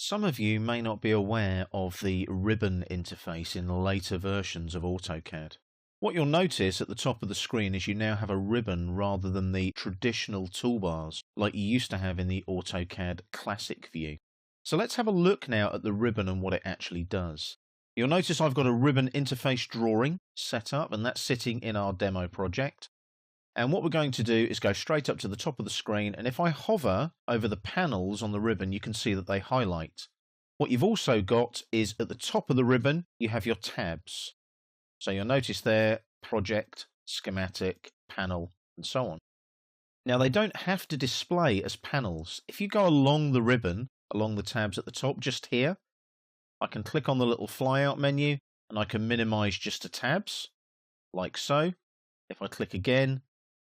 Some of you may not be aware of the ribbon interface in later versions of AutoCAD. What you'll notice at the top of the screen is you now have a ribbon rather than the traditional toolbars like you used to have in the AutoCAD Classic view. So let's have a look now at the ribbon and what it actually does. You'll notice I've got a ribbon interface drawing set up, and that's sitting in our demo project. And what we're going to do is go straight up to the top of the screen, and if I hover over the panels on the ribbon, you can see that they highlight. What you've also got is at the top of the ribbon, you have your tabs. So you'll notice there, project, schematic, panel, and so on. Now they don't have to display as panels. If you go along the ribbon, along the tabs at the top, just here, I can click on the little flyout menu, and I can minimize just the tabs, like so. If I click again,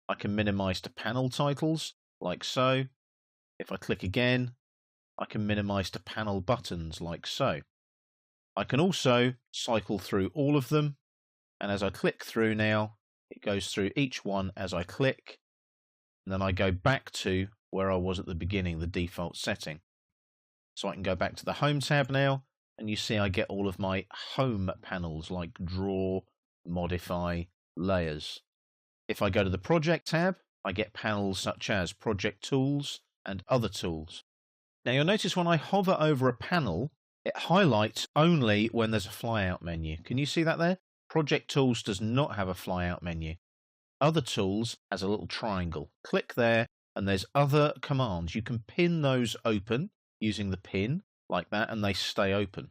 I can minimize to panel titles, like so. If I click again, I can minimize to panel buttons, like so. I can also cycle through all of them, and as I click through now, it goes through each one as I click, and then I go back to where I was at the beginning, the default setting. So I can go back to the Home tab now, and you see I get all of my Home panels like Draw, Modify, Layers. If I go to the Project tab, I get panels such as Project Tools and Other Tools. Now you'll notice when I hover over a panel, it highlights only when there's a flyout menu. Can you see that there? Project Tools does not have a flyout menu. Other Tools has a little triangle. Click there, and there's other commands. You can pin those open using the pin, like that, and they stay open.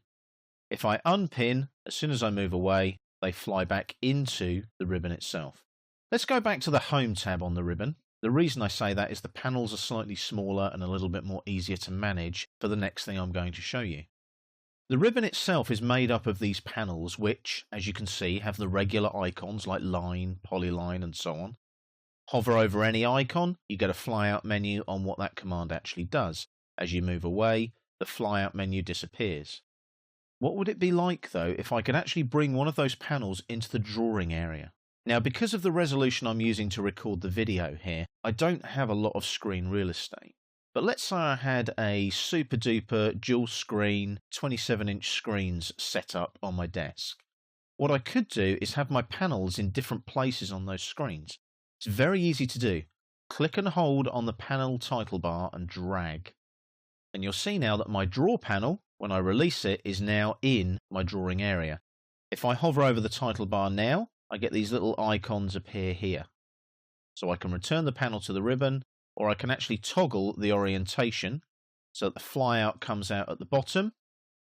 If I unpin, as soon as I move away, they fly back into the ribbon itself. Let's go back to the Home tab on the ribbon. The reason I say that is the panels are slightly smaller and a little bit more easier to manage for the next thing I'm going to show you. The ribbon itself is made up of these panels which, as you can see, have the regular icons like line, polyline, and so on. Hover over any icon, you get a flyout menu on what that command actually does. As you move away, the flyout menu disappears. What would it be like, though, if I could actually bring one of those panels into the drawing area? Now, because of the resolution I'm using to record the video here, I don't have a lot of screen real estate. But let's say I had a super duper dual screen 27-inch screens set up on my desk. What I could do is have my panels in different places on those screens. It's very easy to do. Click and hold on the panel title bar and drag. And you'll see now that my draw panel, when I release it, is now in my drawing area. If I hover over the title bar now, I get these little icons appear here. So I can return the panel to the ribbon, or I can actually toggle the orientation so that the flyout comes out at the bottom,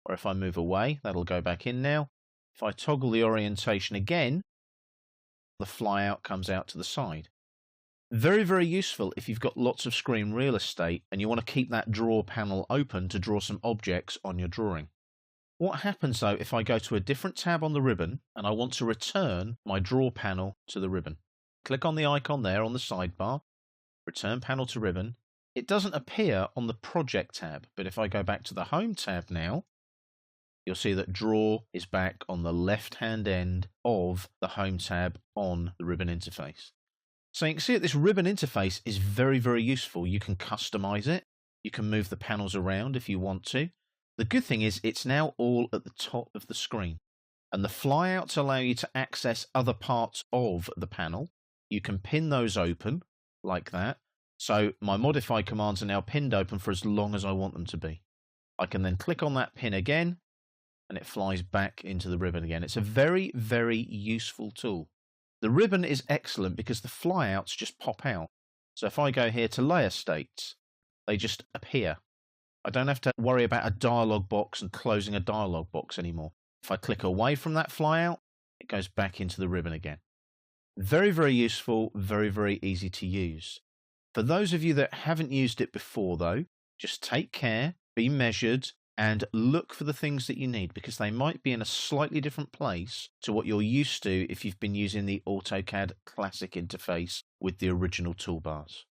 or if I move away, that'll go back in now. If I toggle the orientation again, the flyout comes out to the side. Very, very useful if you've got lots of screen real estate and you want to keep that draw panel open to draw some objects on your drawing. What happens though if I go to a different tab on the ribbon and I want to return my draw panel to the ribbon? Click on the icon there on the sidebar, return panel to ribbon. It doesn't appear on the project tab, but if I go back to the Home tab now, you'll see that draw is back on the left-hand end of the Home tab on the ribbon interface. So you can see that this ribbon interface is very, very useful. You can customize it. You can move the panels around if you want to. The good thing is it's now all at the top of the screen, and the flyouts allow you to access other parts of the panel. You can pin those open like that. So my modify commands are now pinned open for as long as I want them to be. I can then click on that pin again and it flies back into the ribbon again. It's a very, very useful tool. The ribbon is excellent because the flyouts just pop out. So if I go here to layer states, they just appear. I don't have to worry about a dialog box and closing a dialog box anymore. If I click away from that flyout, it goes back into the ribbon again. Very, very useful, very, very easy to use. For those of you that haven't used it before though, just take care, be measured, and look for the things that you need because they might be in a slightly different place to what you're used to if you've been using the AutoCAD Classic interface with the original toolbars.